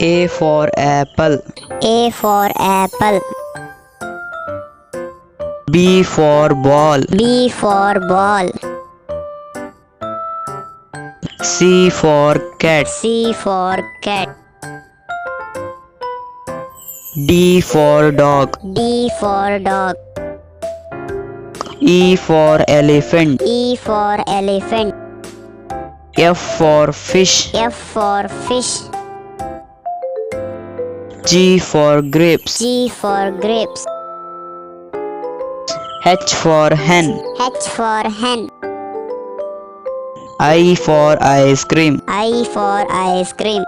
A for apple. A for apple. B for ball. B for ball. C for cat. C for cat. D for dog. D for dog. E for elephant. E for elephant. F for fish. F for fish. G for grapes. G for grapes. H for hen. H for hen. I for ice cream. I for ice cream.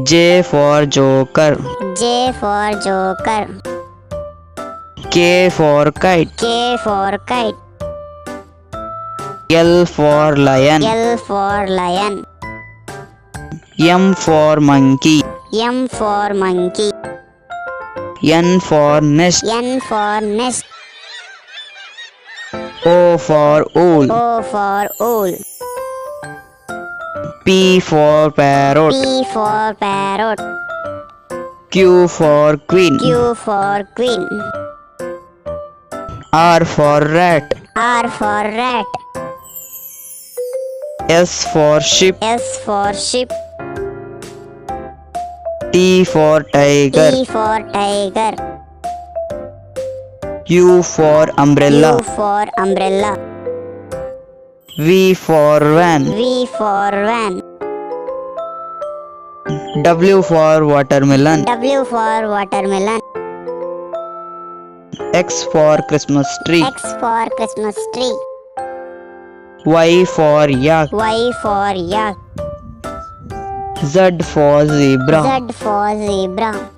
J for joker. J for joker. K for kite. K for kite. L for lion. L for lion. M for monkey. M for monkey. N for nest. N for nest. O for owl. O for owl. P for parrot. P for parrot. Q for queen. Q for queen. R for rat. R for rat. S for sheep. S for sheep. T for tiger. T for tiger. U for umbrella. U for umbrella. V for van. V for van. W for watermelon. W for watermelon. X for Christmas tree. X for Christmas tree. Y for yak. Y for yak. Z for zebra. Z for zebra.